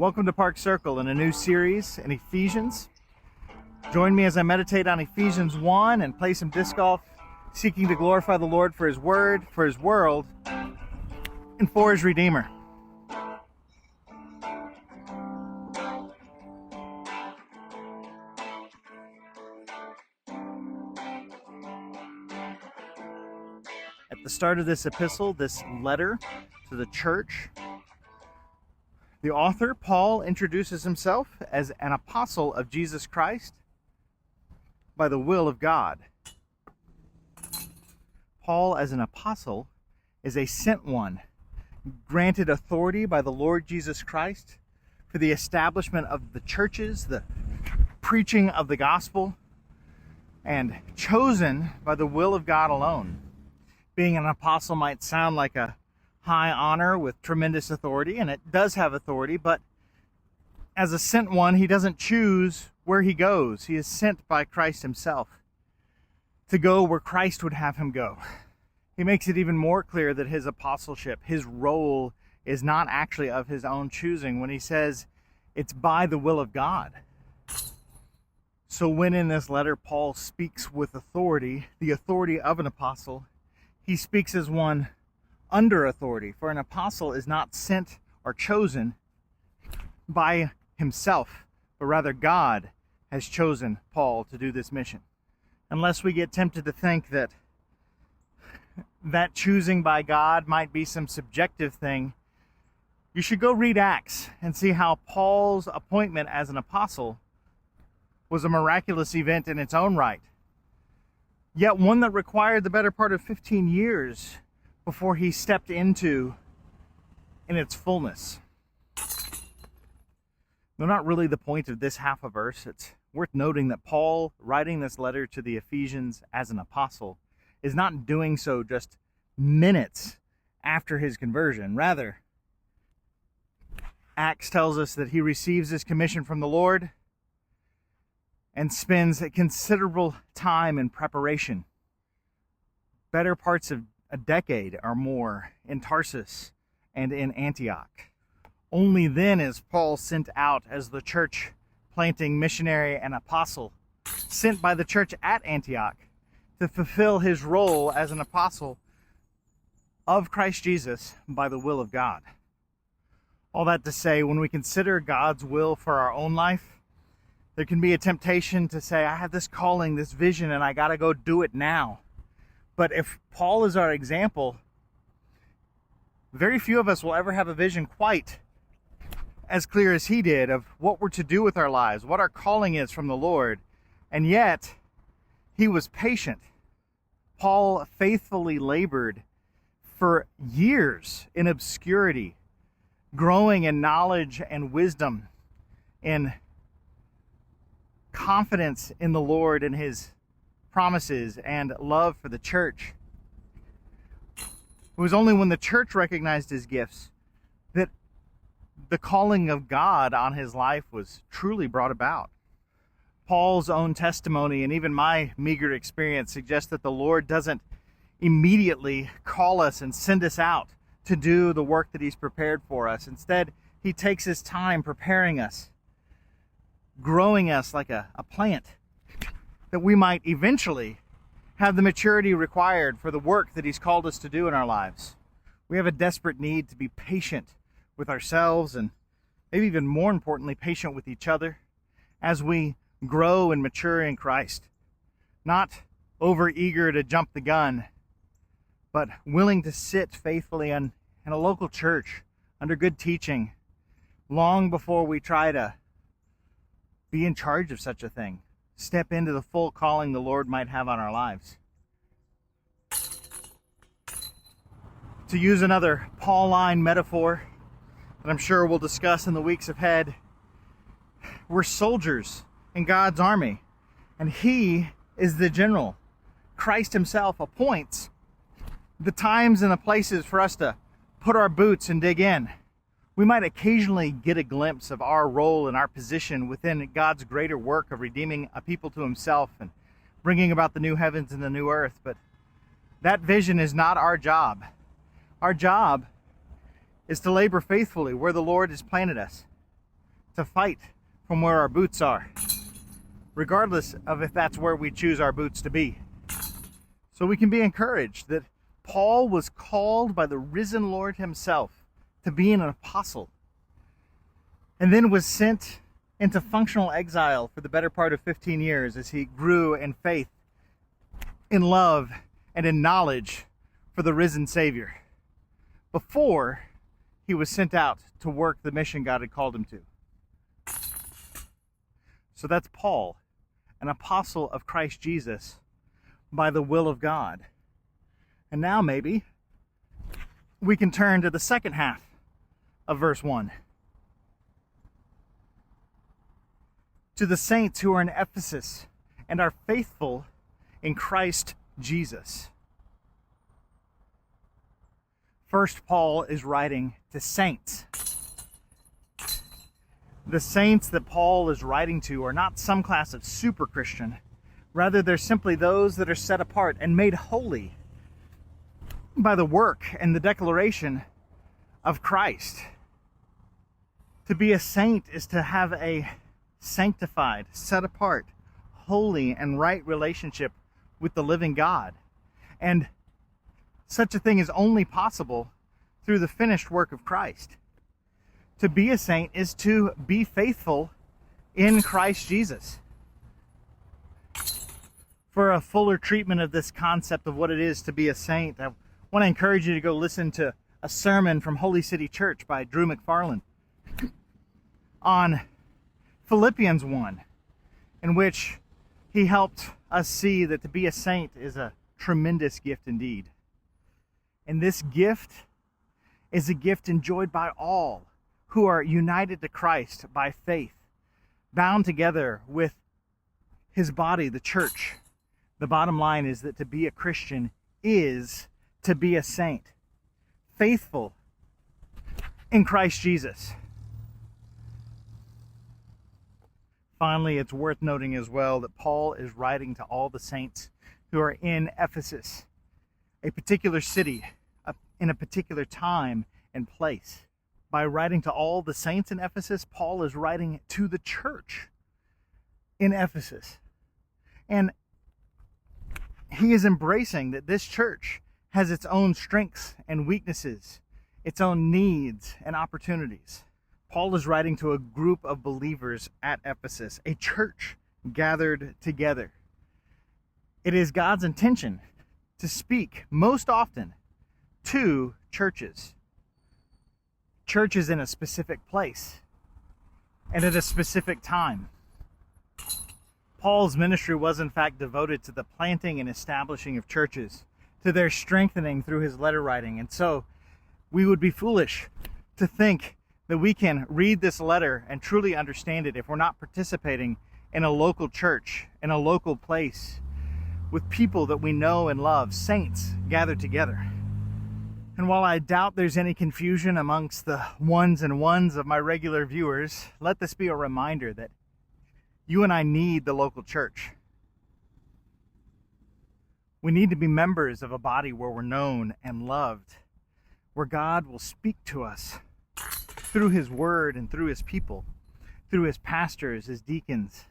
Welcome to Park Circle in a new series in Ephesians. Join me as I meditate on Ephesians 1 and play some disc golf, seeking to glorify the Lord for His Word, for His world, and for His Redeemer. At the start of this epistle, this letter to the church, the author, Paul, introduces himself as an apostle of Jesus Christ by the will of God. Paul, as an apostle, is a sent one, granted authority by the Lord Jesus Christ for the establishment of the churches, the preaching of the gospel, and chosen by the will of God alone. Being an apostle might sound like a high honor with tremendous authority, and it does have authority, but as a sent one, he doesn't choose where he goes. He is sent by Christ himself to go where Christ would have him go. He makes it even more clear that his apostleship, his role, is not actually of his own choosing when he says it's by the will of God. So when in this letter Paul speaks with authority, the authority of an apostle, he speaks as one under authority, for an apostle is not sent or chosen by himself, but rather God has chosen Paul to do this mission. Unless we get tempted to think that choosing by God might be some subjective thing, you should go read Acts and see how Paul's appointment as an apostle was a miraculous event in its own right, yet one that required the better part of 15 years before he stepped into in its fullness. Though not really the point of this half a verse, it's worth noting that Paul, writing this letter to the Ephesians as an apostle, is not doing so just minutes after his conversion. Rather, Acts tells us that he receives his commission from the Lord and spends a considerable time in preparation. Better parts of a decade or more in Tarsus and in Antioch. Only then is Paul sent out as the church planting missionary and apostle, sent by the church at Antioch to fulfill his role as an apostle of Christ Jesus by the will of God. All that to say, when we consider God's will for our own life, there can be a temptation to say, I have this calling, this vision, and I got to go do it now. But if Paul is our example, very few of us will ever have a vision quite as clear as he did of what we're to do with our lives, what our calling is from the Lord. And yet, he was patient. Paul faithfully labored for years in obscurity, growing in knowledge and wisdom, in confidence in the Lord and his promises and love for the church. It was only when the church recognized his gifts that the calling of God on his life was truly brought about. Paul's own testimony and even my meager experience suggest that the Lord doesn't immediately call us and send us out to do the work that he's prepared for us. Instead, he takes his time preparing us, growing us like a plant, that we might eventually have the maturity required for the work that he's called us to do in our lives. We have a desperate need to be patient with ourselves and maybe even more importantly, patient with each other as we grow and mature in Christ. Not over-eager to jump the gun, but willing to sit faithfully in a local church under good teaching long before we try to be in charge of such a thing. Step into the full calling the Lord might have on our lives. To use another Pauline metaphor that I'm sure we'll discuss in the weeks ahead, we're soldiers in God's army, and He is the general. Christ Himself appoints the times and the places for us to put our boots and dig in. We might occasionally get a glimpse of our role and our position within God's greater work of redeeming a people to Himself and bringing about the new heavens and the new earth, but that vision is not our job. Our job is to labor faithfully where the Lord has planted us, to fight from where our boots are, regardless of if that's where we choose our boots to be. So we can be encouraged that Paul was called by the risen Lord himself to be an apostle, and then was sent into functional exile for the better part of 15 years as he grew in faith, in love, and in knowledge for the risen Savior, before he was sent out to work the mission God had called him to. So that's Paul, an apostle of Christ Jesus by the will of God. And now maybe we can turn to the second half of verse 1. To the saints who are in Ephesus and are faithful in Christ Jesus. First, Paul is writing to saints. The saints that Paul is writing to are not some class of super Christian. Rather, they're simply those that are set apart and made holy by the work and the declaration of Christ. To be a saint is to have a sanctified, set apart, holy, and right relationship with the living God. And such a thing is only possible through the finished work of Christ. To be a saint is to be faithful in Christ Jesus. For a fuller treatment of this concept of what it is to be a saint, I want to encourage you to go listen to a sermon from Holy City Church by Drew McFarland on Philippians 1, in which he helped us see that to be a saint is a tremendous gift indeed. And this gift is a gift enjoyed by all who are united to Christ by faith, bound together with his body, the church. The bottom line is that to be a Christian is to be a saint, faithful in Christ Jesus. Finally, it's worth noting as well that Paul is writing to all the saints who are in Ephesus, a particular city, in a particular time and place. By writing to all the saints in Ephesus, Paul is writing to the church in Ephesus. And he is embracing that this church has its own strengths and weaknesses, its own needs and opportunities. Paul is writing to a group of believers at Ephesus, a church gathered together. It is God's intention to speak most often to churches. Churches in a specific place and at a specific time. Paul's ministry was in fact devoted to the planting and establishing of churches, to their strengthening through his letter writing. And so we would be foolish to think that we can read this letter and truly understand it if we're not participating in a local church, in a local place, with people that we know and love, saints gathered together. And while I doubt there's any confusion amongst the ones of my regular viewers, let this be a reminder that you and I need the local church. We need to be members of a body where we're known and loved, where God will speak to us through his word and through his people, through his pastors, his deacons,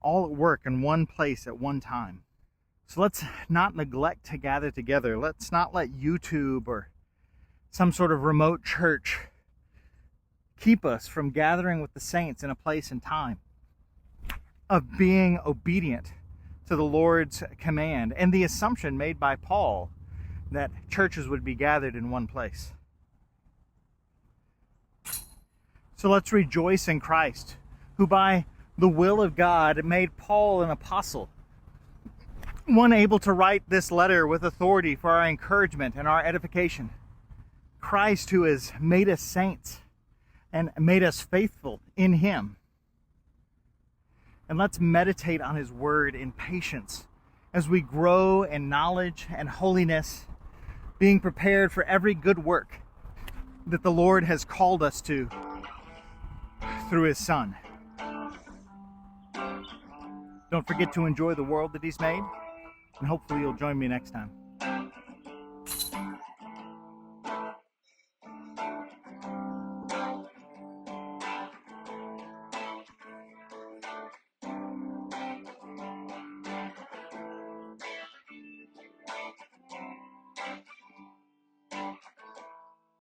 all at work in one place at one time. So let's not neglect to gather together. Let's not let YouTube or some sort of remote church keep us from gathering with the saints in a place and time, of being obedient to the Lord's command and the assumption made by Paul that churches would be gathered in one place. So let's rejoice in Christ, who by the will of God made Paul an apostle, one able to write this letter with authority for our encouragement and our edification. Christ, who has made us saints and made us faithful in him. And let's meditate on his word in patience as we grow in knowledge and holiness, being prepared for every good work that the Lord has called us to through his Son. Don't forget to enjoy the world that he's made, and hopefully you'll join me next time.